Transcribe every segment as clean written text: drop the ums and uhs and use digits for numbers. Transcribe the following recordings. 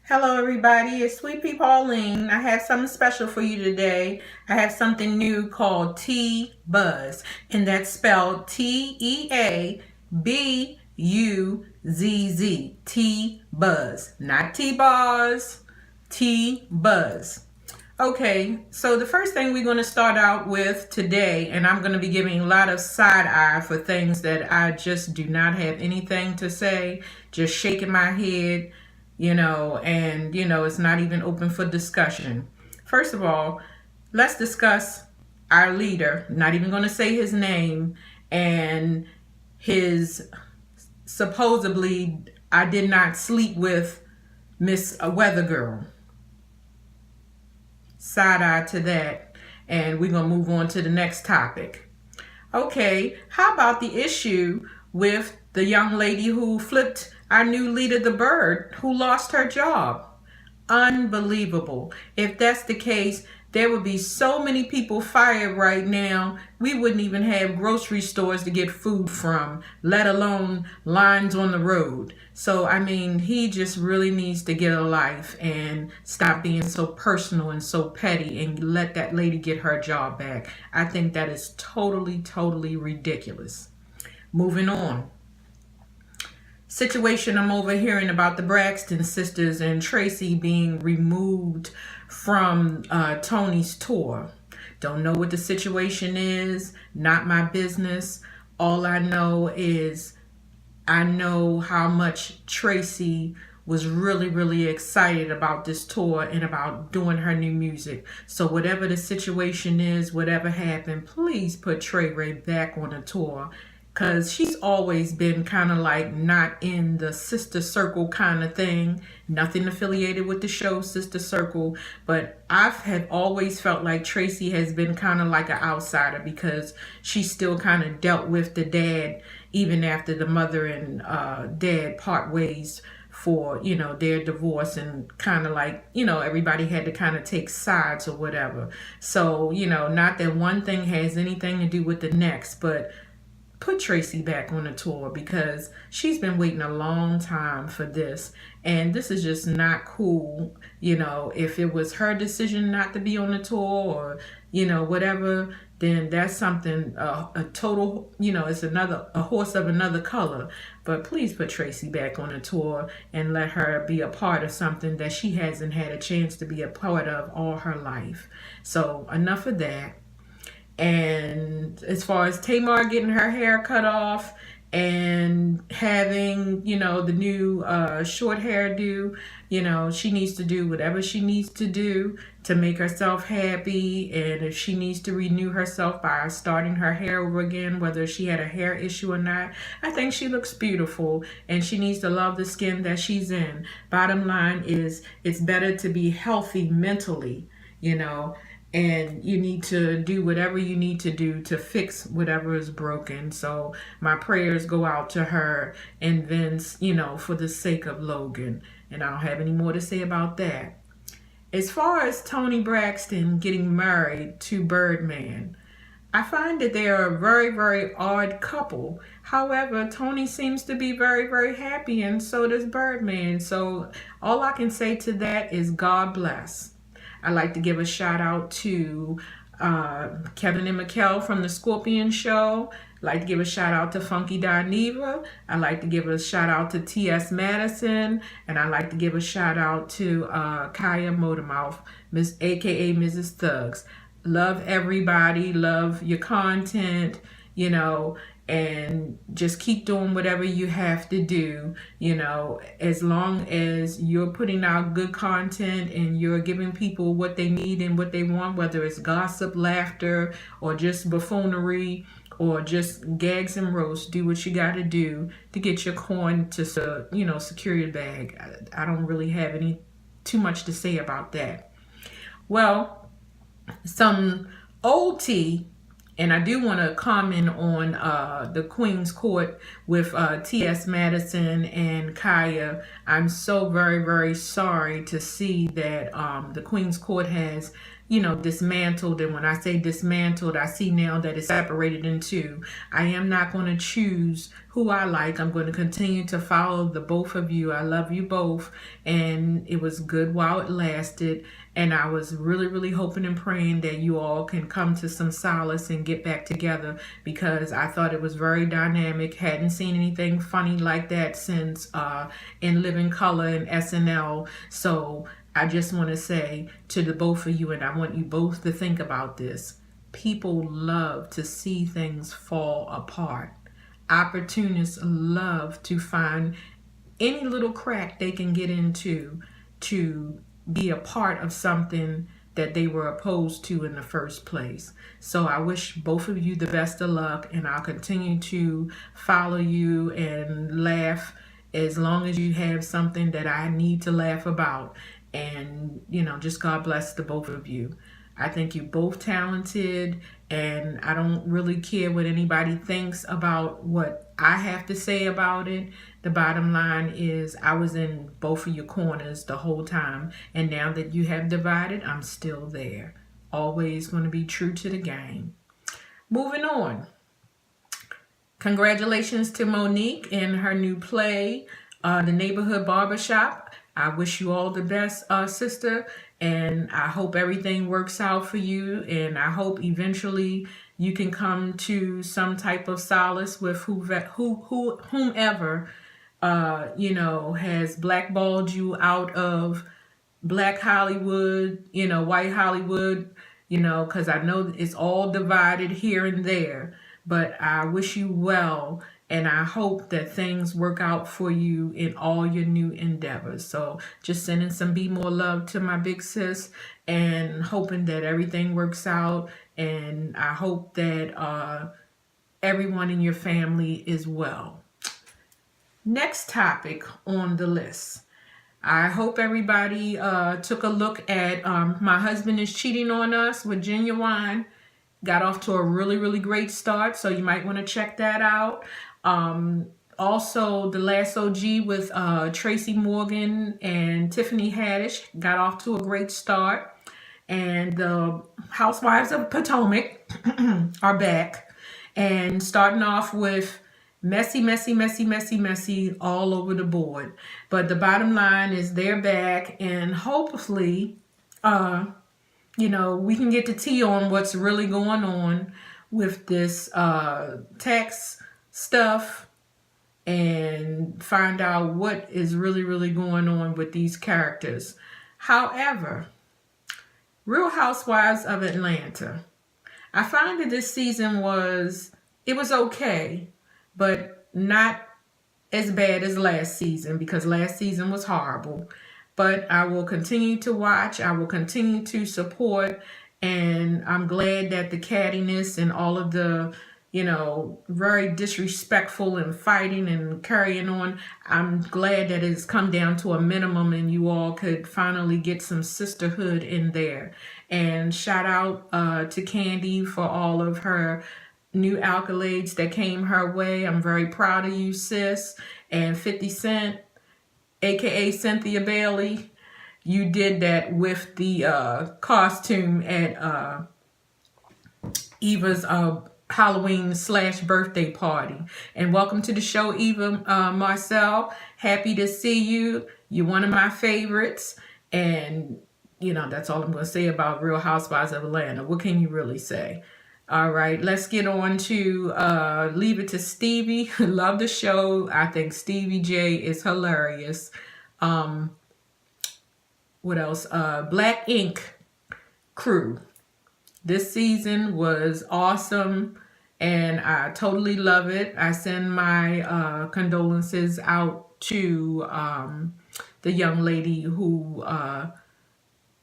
Hello everybody, it's Sweet Pea Pauline. I have something special for you today. I have something new called T-Buzz, and that's spelled T-E-A-B-U-Z-Z. T-Buzz, not T-Bars, T-Buzz. Okay, so the first thing we're going to start out with today, and I'm going to be giving a lot of side eye for things that I just do not have anything to say, just shaking my head, and it's not even open for discussion. First of all, let's discuss our leader, not even going to say his name, and his supposedly I did not sleep with Miss Weather Girl. Side eye to that, and we're going to move on to the next topic. Okay, how about the issue with the young lady who flipped our new leader, the Bird, who lost her job? Unbelievable. If that's the case, there would be so many people fired right now. We wouldn't even have grocery stores to get food from, let alone lines on the road. So, he just really needs to get a life and stop being so personal and so petty and let that lady get her job back. I think that is totally, totally ridiculous. Moving on. Situation I'm overhearing about the Braxton sisters and Tracy being removed from Tony's tour. Don't know what the situation is, not my business. All I know is I know how much Tracy was really, really excited about this tour and about doing her new music. So whatever the situation is, whatever happened, please put Trey Ray back on the tour, because she's always been kind of like not in the sister circle kind of thing. Nothing affiliated with the show Sister Circle, but have always felt like Tracy has been kind of like an outsider because she still kind of dealt with the dad even after the mother and dad part ways for their divorce, and kind of like everybody had to kind of take sides or whatever. So not that one thing has anything to do with the next, but put Tracy back on the tour because she's been waiting a long time for this, and this is just not cool. If it was her decision not to be on the tour or whatever, then that's something a total it's a horse of another color. But please put Tracy back on the tour and let her be a part of something that she hasn't had a chance to be a part of all her life. So enough of that. And as far as Tamar getting her hair cut off and having, the new short hairdo, she needs to do whatever she needs to do to make herself happy. And if she needs to renew herself by starting her hair over again, whether she had a hair issue or not, I think she looks beautiful, and she needs to love the skin that she's in. Bottom line is, it's better to be healthy mentally, and you need to do whatever you need to do to fix whatever is broken. So my prayers go out to her and Vince, for the sake of Logan. And I don't have any more to say about that. As far as Tony Braxton getting married to Birdman, I find that they are a very, very odd couple. However, Tony seems to be very, very happy, and so does Birdman. So all I can say to that is God bless. I'd like to give a shout out to Kevin and Mikkel from the Scorpion Show. I'd like to give a shout out to Funky Dineva. I'd like to give a shout out to T.S. Madison. And I'd like to give a shout out to Kaya Motormouth, aka Mrs. Thugs. Love everybody. Love your content, and just keep doing whatever you have to do, as long as you're putting out good content and you're giving people what they need and what they want, whether it's gossip, laughter, or just buffoonery, or just gags and roasts. Do what you got to do to get your coin to, secure your bag. I don't really have too much to say about that. Well, some old tea. And I do want to comment on the Queen's Court with T.S. Madison and Kaya. I'm so very, very sorry to see that the Queen's Court has dismantled. And when I say dismantled, I see now that it's separated in two. I am not going to choose who I like. I'm going to continue to follow the both of you. I love you both, and it was good while it lasted. And I was really, really hoping and praying that you all can come to some solace and get back together, because I thought it was very dynamic. Hadn't seen anything funny like that since In Living Color and SNL. So I just want to say to the both of you, and I want you both to think about this, people love to see things fall apart. Opportunists love to find any little crack they can get into to be a part of something that they were opposed to in the first place. So I wish both of you the best of luck, and I'll continue to follow you and laugh as long as you have something that I need to laugh about. And, just God bless the both of you. I think you both talented, and I don't really care what anybody thinks about what I have to say about it. The bottom line is I was in both of your corners the whole time, and now that you have divided, I'm still there. Always going to be true to the game. Moving on. Congratulations to Monique and her new play, The Neighborhood Barbershop. I wish you all the best, sister, and I hope everything works out for you, and I hope eventually you can come to some type of solace with whomever has blackballed you out of Black Hollywood, white Hollywood, because I know it's all divided here and there. But I wish you well, and I hope that things work out for you in all your new endeavors. So just sending some Be More love to my big sis, and hoping that everything works out. And I hope that everyone in your family is well. Next topic on the list. I hope everybody took a look at My Husband is Cheating on Us with Genuine. Got off to a really, really great start, so you might want to check that out. Also, The Last OG with Tracy Morgan and Tiffany Haddish got off to a great start. And the Housewives of Potomac are back, and starting off with messy, messy, messy, messy, messy all over the board. But the bottom line is they're back, and hopefully we can get the tea on what's really going on with this tax stuff, and find out what is really, really going on with these characters. However, Real Housewives of Atlanta, I find that this season was okay, but not as bad as last season, because last season was horrible. But I will continue to watch. I will continue to support. And I'm glad that the cattiness and all of the, very disrespectful and fighting and carrying on, I'm glad that it's come down to a minimum, and you all could finally get some sisterhood in there. And shout out to Candy for all of her new accolades that came her way. I'm very proud of you, sis. And 50 Cent, aka Cynthia Bailey, you did that with the costume at Eva's Halloween / birthday party. And welcome to the show, Eva Marcel. Happy to see you. You're one of my favorites. And, that's all I'm going to say about Real Housewives of Atlanta. What can you really say? All right, let's get on to Leave It to Stevie. Love the show. I think Stevie J is hilarious. What else? Black Ink Crew. This season was awesome, and I totally love it. I send my condolences out to the young lady who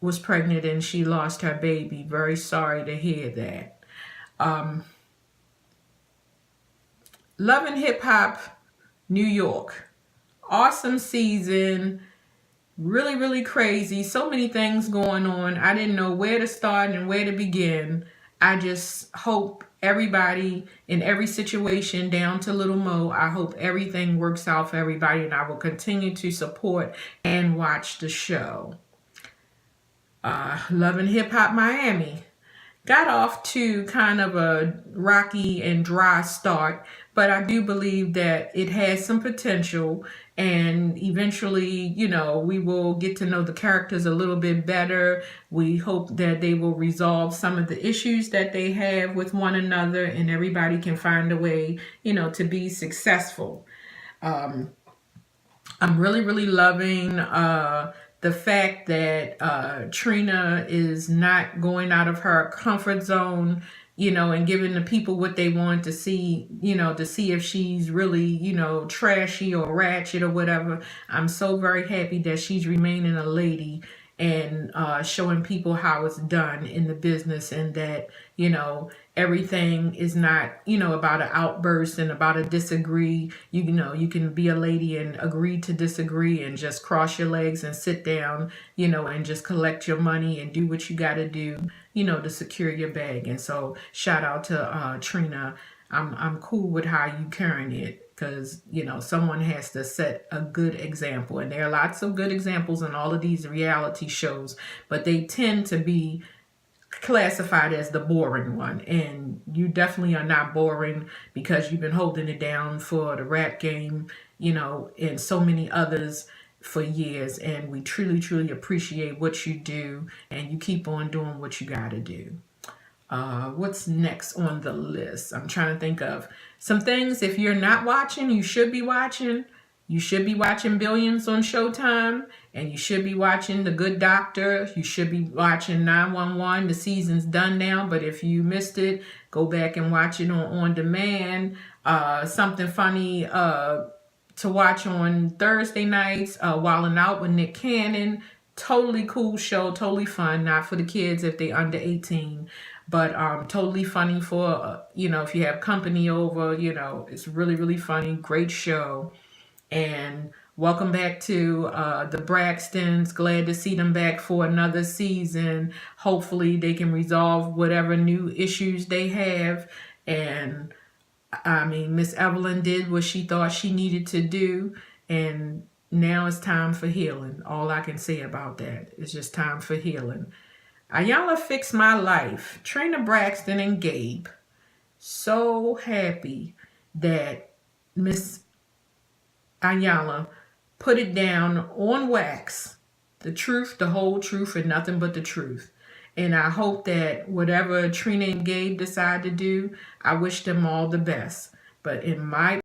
was pregnant and she lost her baby. Very sorry to hear that. Love and Hip Hop New York. Awesome season. Really, really crazy. So many things going on. I didn't know where to start and where to begin. I just hope everybody in every situation, down to Little Mo, I hope everything works out for everybody, and I will continue to support and watch the show. Love and Hip Hop Miami got off to kind of a rocky and dry start, but I do believe that it has some potential, and eventually, we will get to know the characters a little bit better. We hope that they will resolve some of the issues that they have with one another, and everybody can find a way, to be successful. I'm really, really loving the fact that Trina is not going out of her comfort zone, and giving the people what they want to see, to see if she's really, trashy or ratchet or whatever. I'm so very happy that she's remaining a lady and showing people how it's done in the business, and that, everything is not, about an outburst and about a disagree. You can be a lady and agree to disagree and just cross your legs and sit down, and just collect your money and do what you got to do, to secure your bag. And so shout out to Trina. I'm cool with how you carrying it, because someone has to set a good example, and there are lots of good examples in all of these reality shows, but they tend to be classified as the boring one, and you definitely are not boring, because you've been holding it down for the rap game, and so many others for years, and we truly, truly appreciate what you do, and you keep on doing what you got to do. What's next on the list? I'm trying to think of some things. If you're not watching, you should be watching. You should be watching Billions on Showtime, and you should be watching The Good Doctor. You should be watching 911. The season's done now, but if you missed it, go back and watch it on demand. Something funny to watch on Thursday nights, Wildin' Out with Nick Cannon. Totally cool show, totally fun. Not for the kids if they under 18, but totally funny for, if you have company over, it's really, really funny. Great show. And welcome back to the Braxtons. Glad to see them back for another season. Hopefully they can resolve whatever new issues they have. And I mean, Miss Evelyn did what she thought she needed to do, and now it's time for healing. All I can say about that is just time for healing. Ayala fixed my life. Trina Braxton and Gabe. So happy that Miss Ayala put it down on wax. The truth, the whole truth, and nothing but the truth. And I hope that whatever Trina and Gabe decide to do, I wish them all the best. But in my